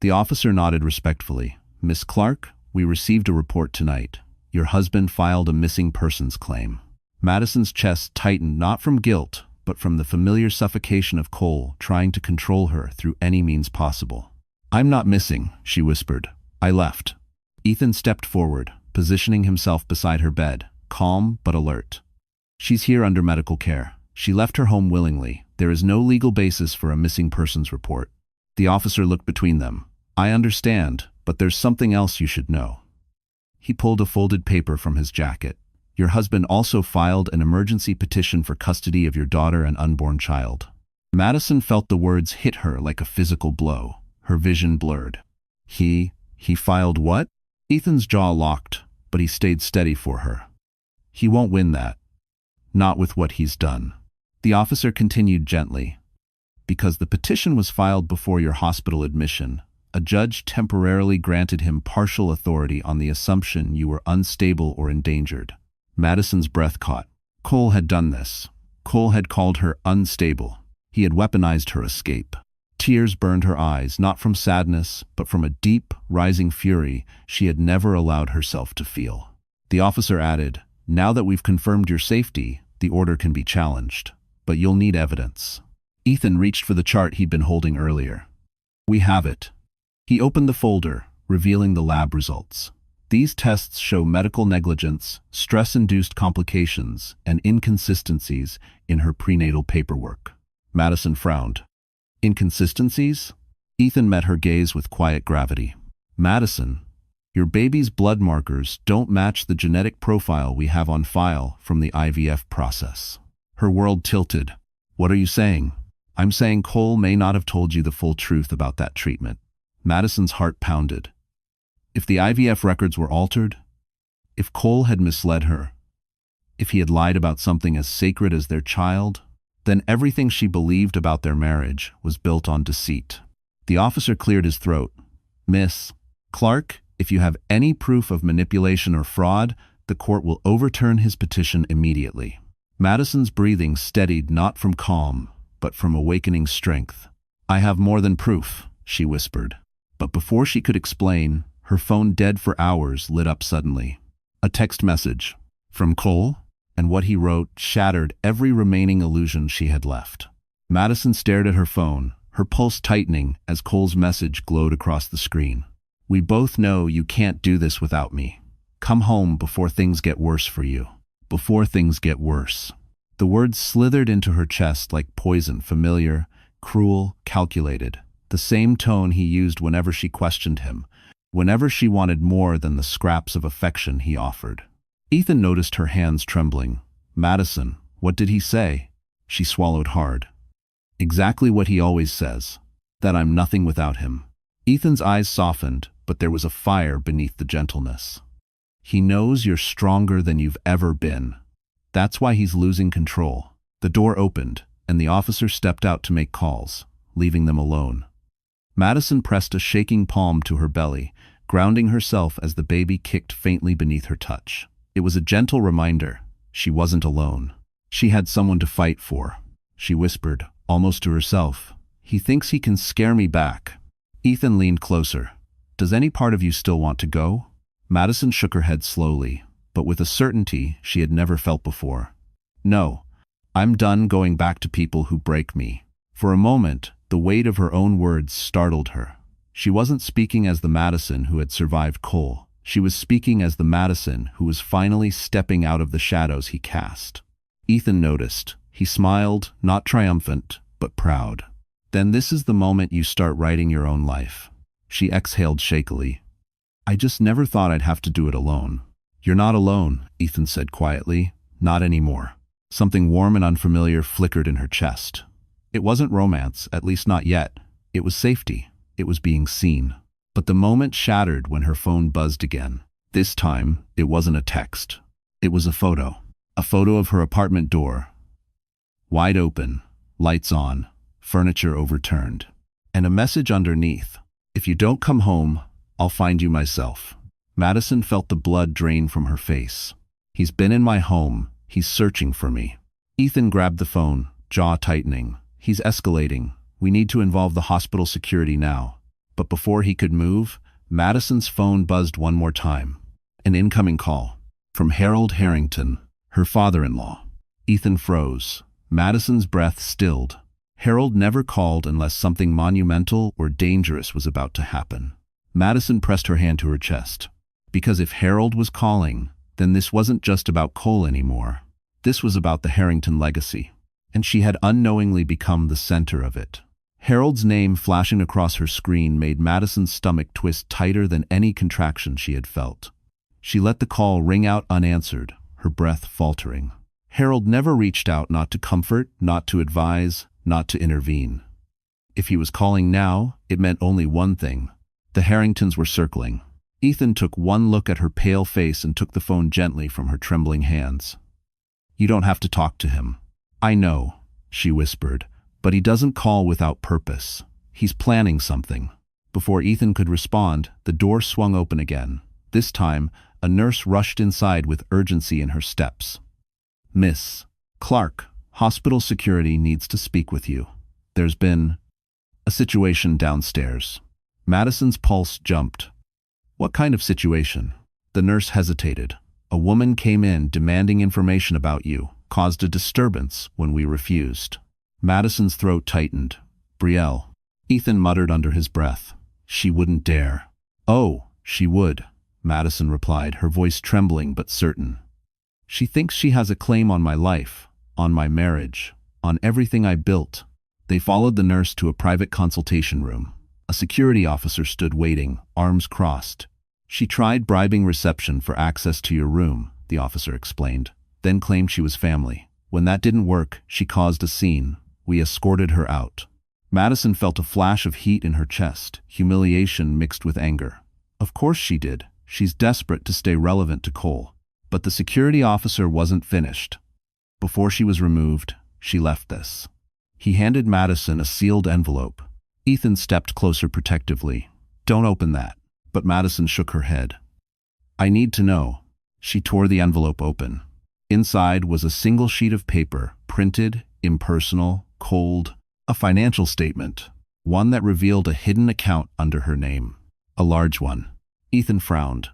The officer nodded respectfully. Miss Clark, we received a report tonight. Your husband filed a missing persons claim. Madison's chest tightened not from guilt, but from the familiar suffocation of Cole trying to control her through any means possible. I'm not missing, she whispered. I left. Ethan stepped forward, positioning himself beside her bed, calm but alert. She's here under medical care. She left her home willingly. There is no legal basis for a missing persons report. The officer looked between them. I understand, but there's something else you should know. He pulled a folded paper from his jacket. Your husband also filed an emergency petition for custody of your daughter and unborn child. Madison felt the words hit her like a physical blow. Her vision blurred. He filed what? Ethan's jaw locked, but he stayed steady for her. He won't win that. Not with what he's done. The officer continued gently. Because the petition was filed before your hospital admission, a judge temporarily granted him partial authority on the assumption you were unstable or endangered. Madison's breath caught. Cole had done this. Cole had called her unstable. He had weaponized her escape. Tears burned her eyes, not from sadness, but from a deep, rising fury she had never allowed herself to feel. The officer added, now that we've confirmed your safety, the order can be challenged. But you'll need evidence. Ethan reached for the chart he'd been holding earlier. We have it. He opened the folder, revealing the lab results. These tests show medical negligence, stress-induced complications, and inconsistencies in her prenatal paperwork. Madison frowned. Inconsistencies? Ethan met her gaze with quiet gravity. Madison, your baby's blood markers don't match the genetic profile we have on file from the IVF process. Her world tilted. What are you saying? I'm saying Cole may not have told you the full truth about that treatment. Madison's heart pounded. If the IVF records were altered, if Cole had misled her, if he had lied about something as sacred as their child, then everything she believed about their marriage was built on deceit. The officer cleared his throat. Miss Clark, if you have any proof of manipulation or fraud, the court will overturn his petition immediately. Madison's breathing steadied not from calm, but from awakening strength. I have more than proof, she whispered. But before she could explain, her phone dead for hours lit up suddenly. A text message from Cole, and what he wrote shattered every remaining illusion she had left. Madison stared at her phone, her pulse tightening as Cole's message glowed across the screen. We both know you can't do this without me. Come home before things get worse for you. Before things get worse. The words slithered into her chest like poison, familiar, cruel, calculated. The same tone he used whenever she questioned him, whenever she wanted more than the scraps of affection he offered. Ethan noticed her hands trembling. Madison, what did he say? She swallowed hard. Exactly what he always says, that I'm nothing without him. Ethan's eyes softened, but there was a fire beneath the gentleness. He knows you're stronger than you've ever been. That's why he's losing control. The door opened, and the officer stepped out to make calls, leaving them alone. Madison pressed a shaking palm to her belly, grounding herself as the baby kicked faintly beneath her touch. It was a gentle reminder. She wasn't alone. She had someone to fight for. She whispered, almost to herself, he thinks he can scare me back. Ethan leaned closer. Does any part of you still want to go? Madison shook her head slowly, but with a certainty she had never felt before. No, I'm done going back to people who break me. For a moment, the weight of her own words startled her. She wasn't speaking as the Madison who had survived Cole. She was speaking as the Madison who was finally stepping out of the shadows he cast. Ethan noticed. He smiled, not triumphant, but proud. Then this is the moment you start writing your own life. She exhaled shakily. I just never thought I'd have to do it alone. You're not alone, Ethan said quietly. Not anymore. Something warm and unfamiliar flickered in her chest. It wasn't romance, at least not yet. It was safety. It was being seen. But the moment shattered when her phone buzzed again. This time, it wasn't a text. It was a photo. A photo of her apartment door. Wide open, lights on, furniture overturned. And a message underneath. If you don't come home, I'll find you myself. Madison felt the blood drain from her face. He's been in my home. He's searching for me. Ethan grabbed the phone, jaw tightening. "He's escalating. We need to involve the hospital security now." But before he could move, Madison's phone buzzed one more time. An incoming call. From Harold Harrington, her father-in-law. Ethan froze. Madison's breath stilled. Harold never called unless something monumental or dangerous was about to happen. Madison pressed her hand to her chest. Because if Harold was calling, then this wasn't just about Cole anymore. This was about the Harrington legacy, and she had unknowingly become the center of it. Harold's name flashing across her screen made Madison's stomach twist tighter than any contraction she had felt. She let the call ring out unanswered, her breath faltering. Harold never reached out, not to comfort, not to advise, not to intervene. If he was calling now, it meant only one thing. The Harringtons were circling. Ethan took one look at her pale face and took the phone gently from her trembling hands. "You don't have to talk to him." "I know," she whispered, "but he doesn't call without purpose. He's planning something." Before Ethan could respond, the door swung open again. This time, a nurse rushed inside with urgency in her steps. "Miss Clark, hospital security needs to speak with you. There's been a situation downstairs." Madison's pulse jumped. "What kind of situation?" The nurse hesitated. "A woman came in demanding information about you, caused a disturbance when we refused." Madison's throat tightened. "Belle," Ethan muttered under his breath. "She wouldn't dare." "Oh, she would," Madison replied, her voice trembling but certain. "She thinks she has a claim on my life, on my marriage, on everything I built." They followed the nurse to a private consultation room. A security officer stood waiting, arms crossed. "She tried bribing reception for access to your room," the officer explained, then claimed she was family. "When that didn't work, she caused a scene. We escorted her out." Madison felt a flash of heat in her chest, humiliation mixed with anger. Of course she did. She's desperate to stay relevant to Cole. But the security officer wasn't finished. Before she was removed, she left this. He handed Madison a sealed envelope. Ethan stepped closer protectively. "Don't open that." But Madison shook her head. "I need to know." She tore the envelope open. Inside was a single sheet of paper, printed, impersonal, cold, a financial statement, one that revealed a hidden account under her name. A large one. Ethan frowned.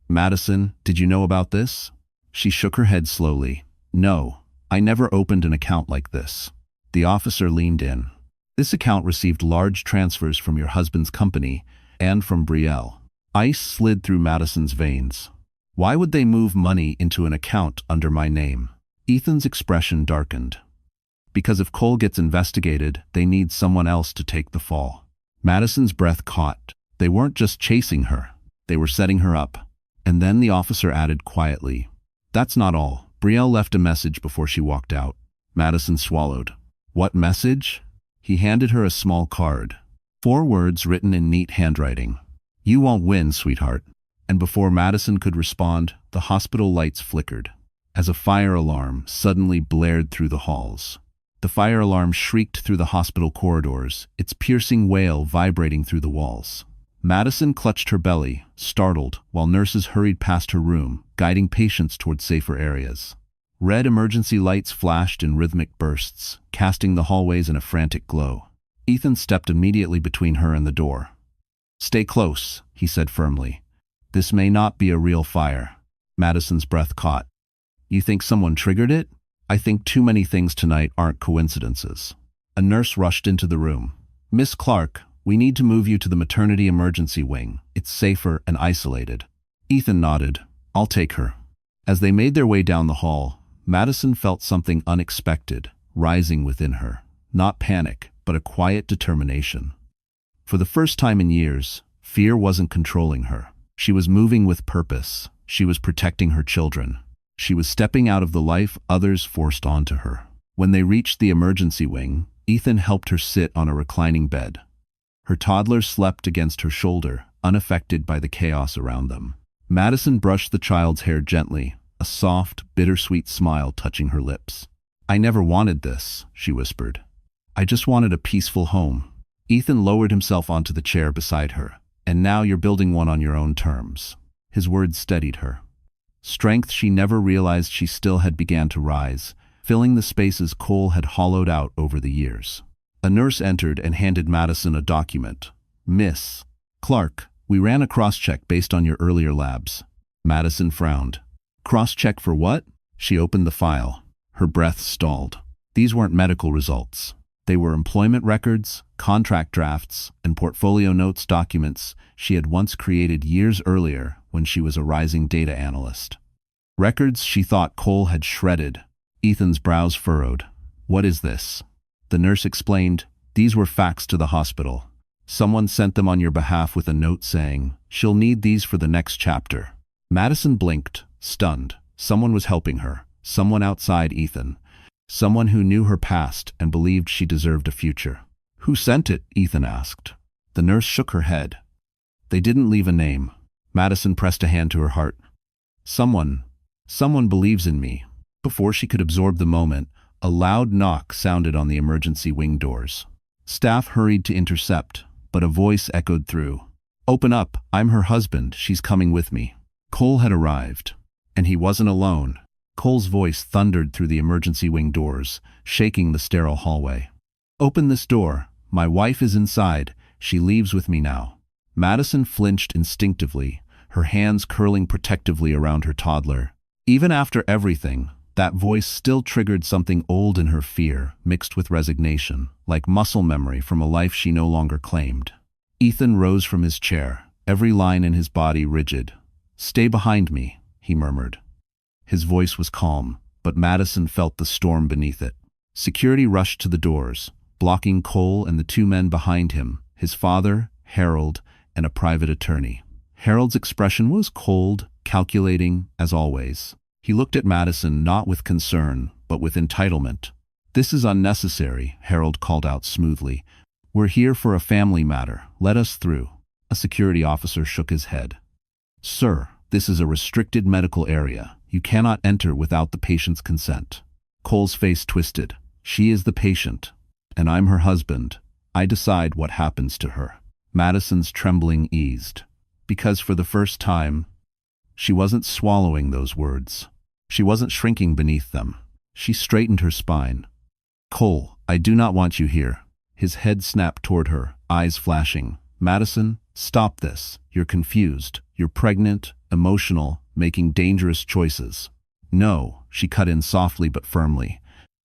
"Madison, did you know about this?" She shook her head slowly. "No, I never opened an account like this." The officer leaned in. "This account received large transfers from your husband's company and from Belle." Ice slid through Madison's veins. "Why would they move money into an account under my name?" Ethan's expression darkened. "Because if Cole gets investigated, they need someone else to take the fall." Madison's breath caught. They weren't just chasing her. They were setting her up. And then the officer added quietly, "That's not all. Belle left a message before she walked out." Madison swallowed. "What message?" He handed her a small card. 4 words written in neat handwriting. "You won't win, sweetheart." And before Madison could respond, the hospital lights flickered, as a fire alarm suddenly blared through the halls. The fire alarm shrieked through the hospital corridors, its piercing wail vibrating through the walls. Madison clutched her belly, startled, while nurses hurried past her room, guiding patients toward safer areas. Red emergency lights flashed in rhythmic bursts, casting the hallways in a frantic glow. Ethan stepped immediately between her and the door. "Stay close," he said firmly. "This may not be a real fire." Madison's breath caught. "You think someone triggered it?" "I think too many things tonight aren't coincidences." A nurse rushed into the room. "Miss Clark, we need to move you to the maternity emergency wing. It's safer and isolated." Ethan nodded. "I'll take her." As they made their way down the hall, Madison felt something unexpected rising within her. Not panic, but a quiet determination. For the first time in years, fear wasn't controlling her. She was moving with purpose. She was protecting her children. She was stepping out of the life others forced onto her. When they reached the emergency wing, Ethan helped her sit on a reclining bed. Her toddler slept against her shoulder, unaffected by the chaos around them. Madison brushed the child's hair gently, a soft, bittersweet smile touching her lips. "I never wanted this," she whispered. "I just wanted a peaceful home." Ethan lowered himself onto the chair beside her. "And now you're building one on your own terms." His words steadied her. Strength she never realized she still had began to rise, filling the spaces Cole had hollowed out over the years. A nurse entered and handed Madison a document. "Miss Clark, we ran a cross-check based on your earlier labs." Madison frowned. "Cross-check for what?" She opened the file. Her breath stalled. These weren't medical results. They were employment records, contract drafts, and portfolio notes documents she had once created years earlier when she was a rising data analyst. Records she thought Cole had shredded. Ethan's brows furrowed. "What is this?" The nurse explained, "These were faxed to the hospital. Someone sent them on your behalf with a note saying, 'She'll need these for the next chapter.'" Madison blinked, stunned. Someone was helping her. Someone outside Ethan. Someone who knew her past and believed she deserved a future. "Who sent it?" Ethan asked. The nurse shook her head. "They didn't leave a name." Madison pressed a hand to her heart. Someone believes in me." Before she could absorb the moment, a loud knock sounded on the emergency wing doors. Staff hurried to intercept, but a voice echoed through. "Open up, I'm her husband, she's coming with me." Cole had arrived, and he wasn't alone. Cole's voice thundered through the emergency wing doors, shaking the sterile hallway. "Open this door, my wife is inside, she leaves with me now." Madison flinched instinctively, her hands curling protectively around her toddler. Even after everything, that voice still triggered something old in her, fear, mixed with resignation, like muscle memory from a life she no longer claimed. Ethan rose from his chair, every line in his body rigid. "Stay behind me," he murmured. His voice was calm, but Madison felt the storm beneath it. Security rushed to the doors, blocking Cole and the two men behind him, his father, Harold, and a private attorney. Harold's expression was cold, calculating, as always. He looked at Madison not with concern, but with entitlement. "This is unnecessary," Harold called out smoothly. "We're here for a family matter. Let us through." A security officer shook his head. "Sir, this is a restricted medical area. You cannot enter without the patient's consent." Cole's face twisted. "She is the patient, and I'm her husband. I decide what happens to her." Madison's trembling eased, because for the first time, she wasn't swallowing those words. She wasn't shrinking beneath them. She straightened her spine. "Cole, I do not want you here." His head snapped toward her, eyes flashing. "Madison, stop this. You're confused. You're pregnant, emotional, making dangerous choices." "No," she cut in softly but firmly.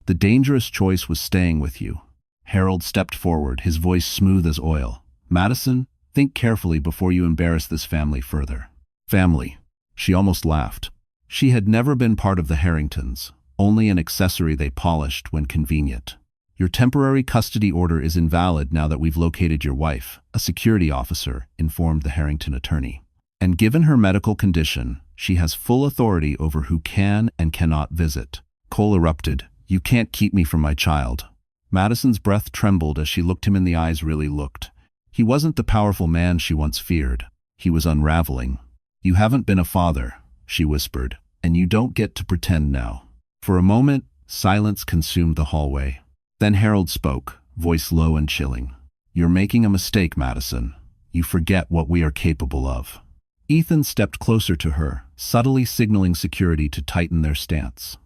"The dangerous choice was staying with you." Harold stepped forward, his voice smooth as oil. "Madison, think carefully before you embarrass this family further." Family. She almost laughed. She had never been part of the Harringtons, only an accessory they polished when convenient. "Your temporary custody order is invalid now that we've located your wife," a security officer informed the Harrington attorney. "And given her medical condition, she has full authority over who can and cannot visit." Cole erupted. "You can't keep me from my child." Madison's breath trembled as she looked him in the eyes. Really looked. He wasn't the powerful man she once feared. He was unraveling. "You haven't been a father," she whispered, "and you don't get to pretend now." For a moment, silence consumed the hallway. Then Harold spoke, voice low and chilling. "You're making a mistake, Madison. You forget what we are capable of." Ethan stepped closer to her, subtly signaling security to tighten their stance.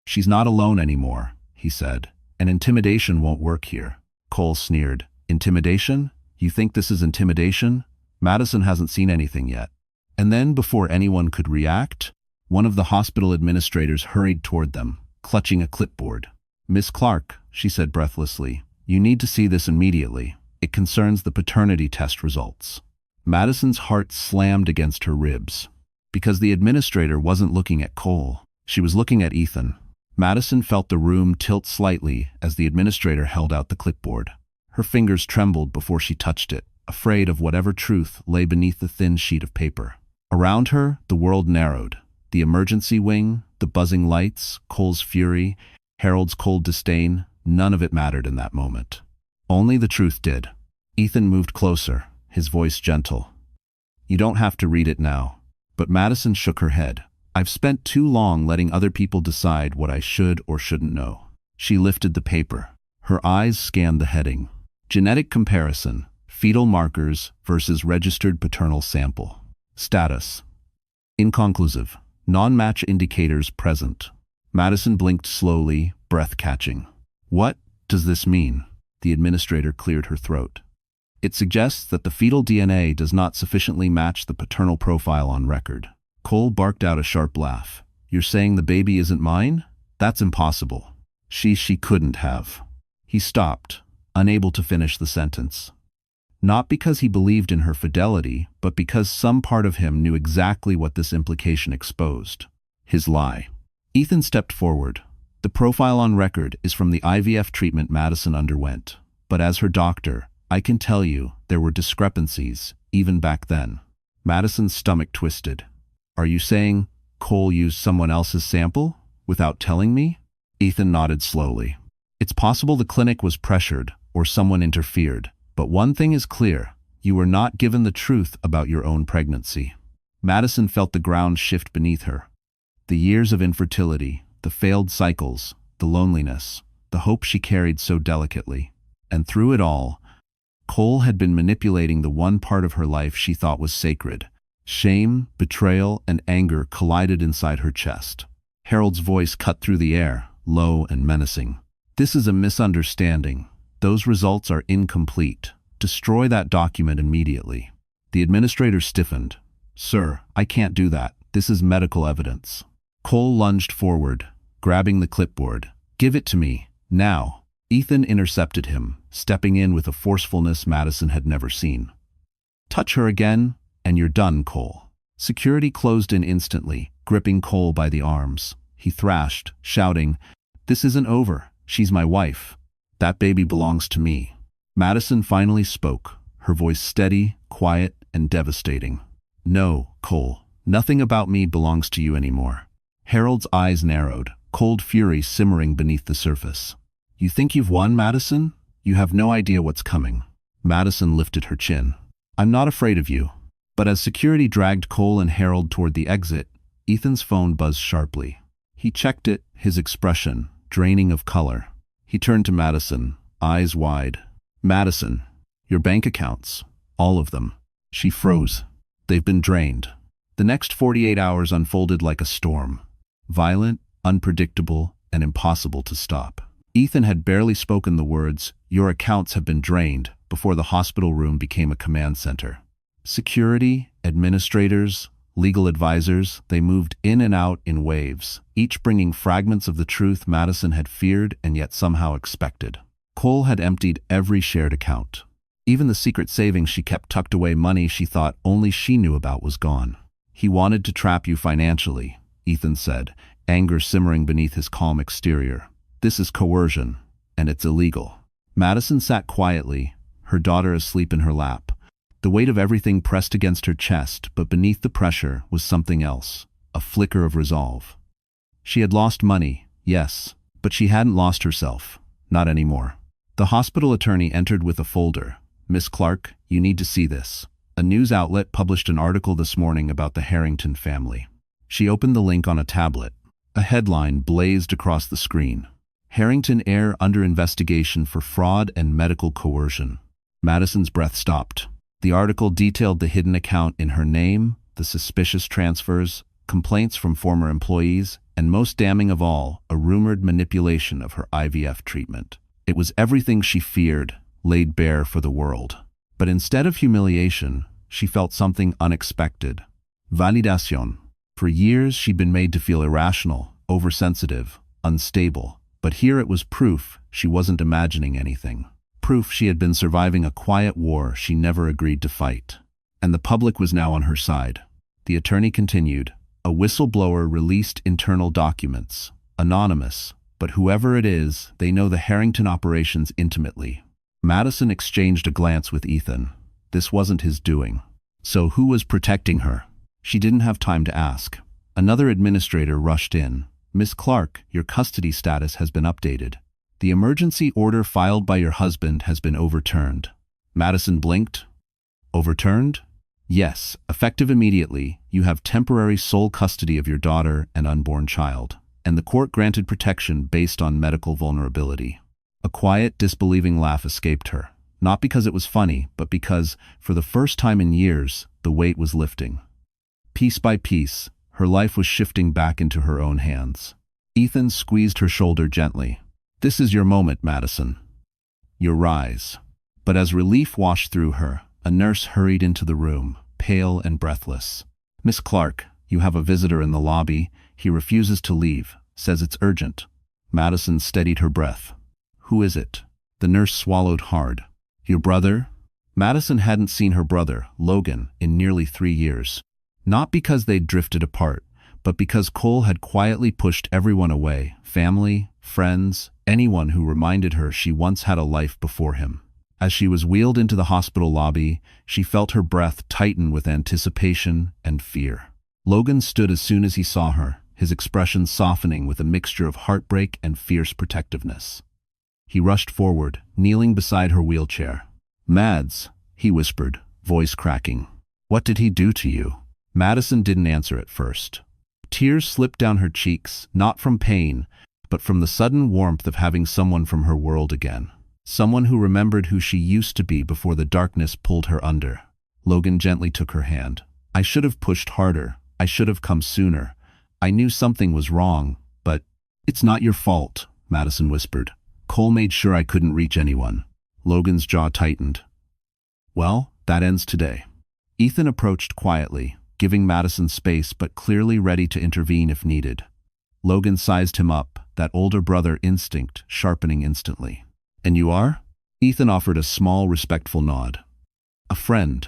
"She's not alone anymore," he said, "and intimidation won't work here." Cole sneered. "Intimidation? You think this is intimidation? Madison hasn't seen anything yet." And then, before anyone could react, one of the hospital administrators hurried toward them, clutching a clipboard. "Miss Clark," she said breathlessly, "you need to see this immediately. It concerns the paternity test results." Madison's heart slammed against her ribs. Because the administrator wasn't looking at Cole. She was looking at Ethan. Madison felt the room tilt slightly as the administrator held out the clipboard. Her fingers trembled before she touched it, afraid of whatever truth lay beneath the thin sheet of paper. Around her, the world narrowed. The emergency wing, the buzzing lights, Cole's fury, Harold's cold disdain, none of it mattered in that moment. Only the truth did. Ethan moved closer, his voice gentle. "You don't have to read it now." But Madison shook her head. "I've spent too long letting other people decide what I should or shouldn't know." She lifted the paper. Her eyes scanned the heading. Genetic comparison, fetal markers versus registered paternal sample. Status: inconclusive, non-match indicators present. Madison blinked slowly, breath catching. What does this mean? The administrator cleared her throat. It suggests that the fetal DNA does not sufficiently match the paternal profile on record. Cole barked out a sharp laugh. You're saying the baby isn't mine? That's impossible. She couldn't have. He stopped, unable to finish the sentence. Not because he believed in her fidelity, but because some part of him knew exactly what this implication exposed. His lie. Ethan stepped forward. The profile on record is from the IVF treatment Madison underwent. But as her doctor, I can tell you there were discrepancies, even back then. Madison's stomach twisted. Are you saying Cole used someone else's sample without telling me? Ethan nodded slowly. It's possible the clinic was pressured or someone interfered, but one thing is clear. You were not given the truth about your own pregnancy. Madison felt the ground shift beneath her. The years of infertility, the failed cycles, the loneliness, the hope she carried so delicately. And through it all, Cole had been manipulating the one part of her life she thought was sacred. Shame, betrayal, and anger collided inside her chest. Harold's voice cut through the air, low and menacing. This is a misunderstanding. Those results are incomplete. Destroy that document immediately. The administrator stiffened. Sir, I can't do that. This is medical evidence. Cole lunged forward, grabbing the clipboard. Give it to me, now. Ethan intercepted him, stepping in with a forcefulness Madison had never seen. Touch her again, and you're done, Cole. Security closed in instantly, gripping Cole by the arms. He thrashed, shouting, This isn't over. She's my wife. That baby belongs to me. Madison finally spoke, her voice steady, quiet, and devastating. No, Cole, nothing about me belongs to you anymore. Harold's eyes narrowed, cold fury simmering beneath the surface. You think you've won, Madison? You have no idea what's coming. Madison lifted her chin. I'm not afraid of you. But as security dragged Cole and Harold toward the exit, Ethan's phone buzzed sharply. He checked it, his expression draining of color. He turned to Madison, eyes wide. Madison, your bank accounts, all of them. She froze. They've been drained. The next 48 hours unfolded like a storm. Violent, unpredictable, and impossible to stop. Ethan had barely spoken the words, "Your accounts have been drained," before the hospital room became a command center. Security, administrators, legal advisors, they moved in and out in waves, each bringing fragments of the truth Madison had feared and yet somehow expected. Cole had emptied every shared account. Even the secret savings she kept tucked away, money she thought only she knew about, was gone. He wanted to trap you financially, Ethan said, anger simmering beneath his calm exterior. This is coercion, and it's illegal. Madison sat quietly, her daughter asleep in her lap. The weight of everything pressed against her chest, but beneath the pressure was something else, a flicker of resolve. She had lost money, yes, but she hadn't lost herself, not anymore. The hospital attorney entered with a folder. Miss Clark, you need to see this. A news outlet published an article this morning about the Harrington family. She opened the link on a tablet. A headline blazed across the screen. Harrington heir under investigation for fraud and medical coercion. Madison's breath stopped. The article detailed the hidden account in her name, the suspicious transfers, complaints from former employees, and most damning of all, a rumored manipulation of her IVF treatment. It was everything she feared, laid bare for the world. But instead of humiliation, she felt something unexpected. Validation. For years she'd been made to feel irrational, oversensitive, unstable. But here it was proof she wasn't imagining anything. Proof she had been surviving a quiet war she never agreed to fight. And the public was now on her side. The attorney continued. A whistleblower released internal documents. Anonymous. But whoever it is, they know the Harrington operations intimately. Madison exchanged a glance with Ethan. This wasn't his doing. So who was protecting her? She didn't have time to ask. Another administrator rushed in. Miss Clark, your custody status has been updated. The emergency order filed by your husband has been overturned. Madison blinked. Overturned? Yes, effective immediately, you have temporary sole custody of your daughter and unborn child, and the court granted protection based on medical vulnerability. A quiet, disbelieving laugh escaped her, not because it was funny, but because, for the first time in years, the weight was lifting. Piece by piece, her life was shifting back into her own hands. Ethan squeezed her shoulder gently. This is your moment, Madison. Your rise. But as relief washed through her, a nurse hurried into the room, pale and breathless. Miss Clark, you have a visitor in the lobby. He refuses to leave, says it's urgent. Madison steadied her breath. Who is it? The nurse swallowed hard. Your brother? Madison hadn't seen her brother, Logan, in nearly 3 years. Not because they'd drifted apart, but because Cole had quietly pushed everyone away, family, friends, anyone who reminded her she once had a life before him. As she was wheeled into the hospital lobby, she felt her breath tighten with anticipation and fear. Logan stood as soon as he saw her, his expression softening with a mixture of heartbreak and fierce protectiveness. He rushed forward, kneeling beside her wheelchair. Mads, he whispered, voice cracking. What did he do to you? Madison didn't answer at first. Tears slipped down her cheeks, not from pain, but from the sudden warmth of having someone from her world again. Someone who remembered who she used to be before the darkness pulled her under. Logan gently took her hand. I should have pushed harder. I should have come sooner. I knew something was wrong, but it's not your fault, Madison whispered. Cole made sure I couldn't reach anyone. Logan's jaw tightened. Well, that ends today. Ethan approached quietly, giving Madison space but clearly ready to intervene if needed. Logan sized him up, that older brother instinct sharpening instantly. And you are? Ethan offered a small, respectful nod. A friend.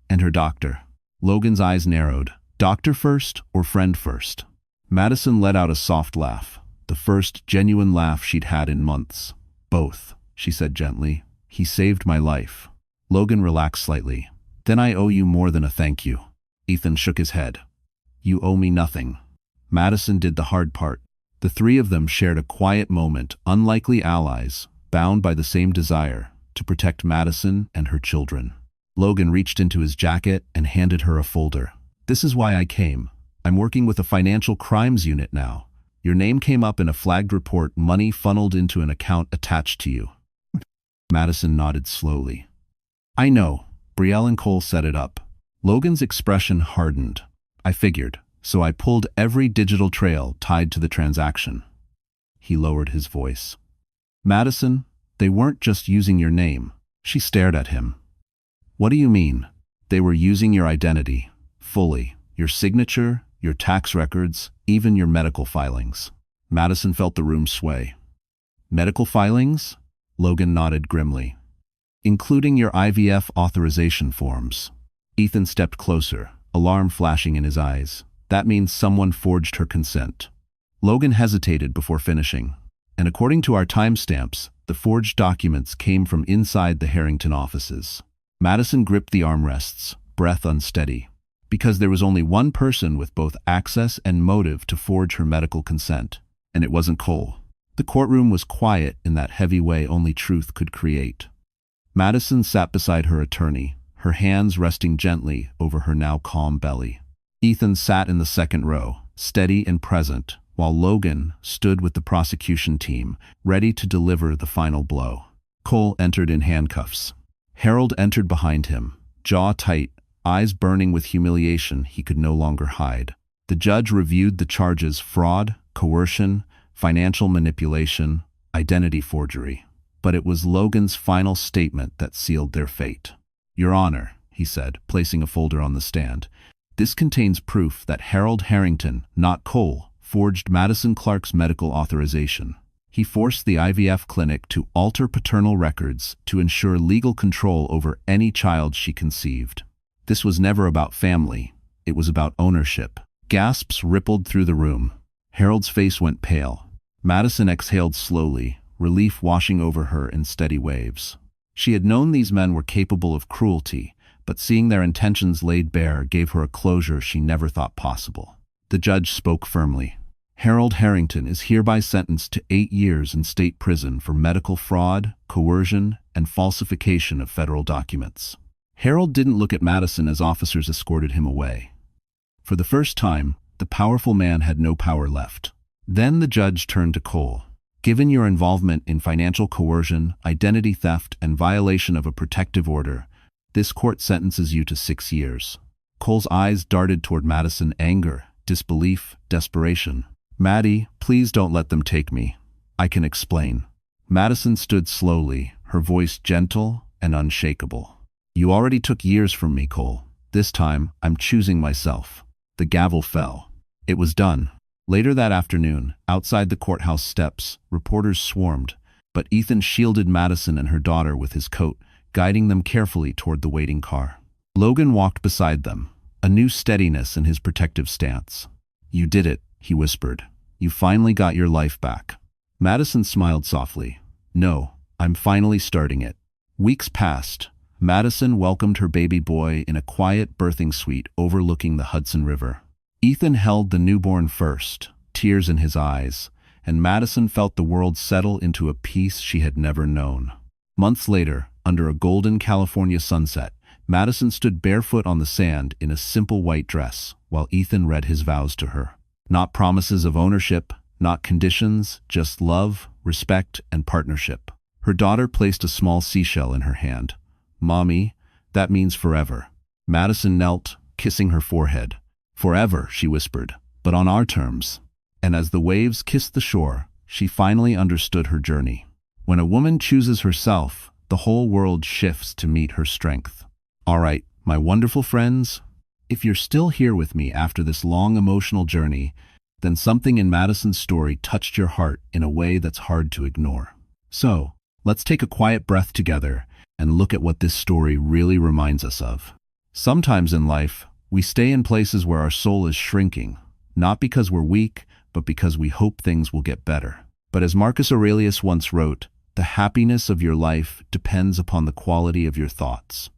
And her doctor. Logan's eyes narrowed. Doctor first or friend first? Madison let out a soft laugh, the first genuine laugh she'd had in months. Both, she said gently. He saved my life. Logan relaxed slightly. Then I owe you more than a thank you. Ethan shook his head. You owe me nothing. Madison did the hard part. The three of them shared a quiet moment, unlikely allies, bound by the same desire to protect Madison and her children. Logan reached into his jacket and handed her a folder. This is why I came. I'm working with a financial crimes unit now. Your name came up in a flagged report, money funneled into an account attached to you. Madison nodded slowly. I know. Belle and Cole set it up. Logan's expression hardened. I figured, so I pulled every digital trail tied to the transaction. He lowered his voice. Madison, they weren't just using your name. She stared at him. What do you mean? They were using your identity, fully. Your signature, your tax records, even your medical filings. Madison felt the room sway. Medical filings? Logan nodded grimly. Including your IVF authorization forms. Ethan stepped closer, alarm flashing in his eyes. That means someone forged her consent. Logan hesitated before finishing. And according to our timestamps, the forged documents came from inside the Harrington offices. Madison gripped the armrests, breath unsteady. Because there was only one person with both access and motive to forge her medical consent, and it wasn't Cole. The courtroom was quiet in that heavy way only truth could create. Madison sat beside her attorney, her hands resting gently over her now calm belly. Ethan sat in the second row, steady and present, while Logan stood with the prosecution team, ready to deliver the final blow. Cole entered in handcuffs. Harold entered behind him, jaw tight, eyes burning with humiliation he could no longer hide. The judge reviewed the charges: fraud, coercion, financial manipulation, identity forgery. But it was Logan's final statement that sealed their fate. Your Honor, he said, placing a folder on the stand, this contains proof that Harold Harrington, not Cole, forged Madison Clark's medical authorization. He forced the IVF clinic to alter paternal records to ensure legal control over any child she conceived. This was never about family. It was about ownership. Gasps rippled through the room. Harold's face went pale. Madison exhaled slowly, relief washing over her in steady waves. She had known these men were capable of cruelty, but seeing their intentions laid bare gave her a closure she never thought possible. The judge spoke firmly. Harold Harrington is hereby sentenced to 8 years in state prison for medical fraud, coercion, and falsification of federal documents. Harold didn't look at Madison as officers escorted him away. For the first time, the powerful man had no power left. Then the judge turned to Cole. Given your involvement in financial coercion, identity theft, and violation of a protective order, this court sentences you to 6 years. Cole's eyes darted toward Madison, anger, disbelief, desperation. "Maddie, please don't let them take me. I can explain." Madison stood slowly, her voice gentle and unshakable. "You already took years from me, Cole. This time, I'm choosing myself." The gavel fell. It was done. Later that afternoon, outside the courthouse steps, reporters swarmed, but Ethan shielded Madison and her daughter with his coat, guiding them carefully toward the waiting car. Logan walked beside them, a new steadiness in his protective stance. "You did it," he whispered. "You finally got your life back." Madison smiled softly. "No, I'm finally starting it." Weeks passed. Madison welcomed her baby boy in a quiet birthing suite overlooking the Hudson River. Ethan held the newborn first, tears in his eyes, and Madison felt the world settle into a peace she had never known. Months later, under a golden California sunset, Madison stood barefoot on the sand in a simple white dress, while Ethan read his vows to her. Not promises of ownership, not conditions, just love, respect, and partnership. Her daughter placed a small seashell in her hand. "Mommy, that means forever." Madison knelt, kissing her forehead. "Forever," she whispered, "but on our terms." And as the waves kissed the shore, she finally understood her journey. When a woman chooses herself, the whole world shifts to meet her strength. All right, my wonderful friends, if you're still here with me after this long emotional journey, then something in Madison's story touched your heart in a way that's hard to ignore. So, let's take a quiet breath together and look at what this story really reminds us of. Sometimes in life, we stay in places where our soul is shrinking, not because we're weak, but because we hope things will get better. But as Marcus Aurelius once wrote, the happiness of your life depends upon the quality of your thoughts.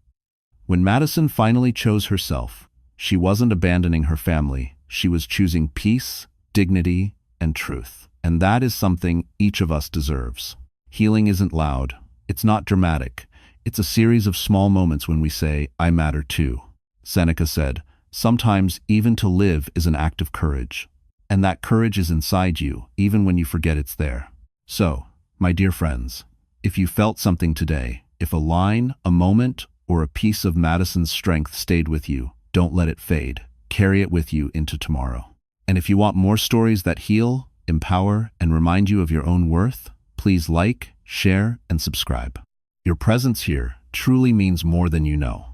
When Madison finally chose herself, she wasn't abandoning her family, she was choosing peace, dignity, and truth. And that is something each of us deserves. Healing isn't loud, it's not dramatic, it's a series of small moments when we say, "I matter too." Seneca said, "Sometimes even to live is an act of courage." And that courage is inside you, even when you forget it's there. So, my dear friends, if you felt something today, if a line, a moment, or a piece of Madison's strength stayed with you, don't let it fade. Carry it with you into tomorrow. And if you want more stories that heal, empower, and remind you of your own worth, please like, share, and subscribe. Your presence here truly means more than you know.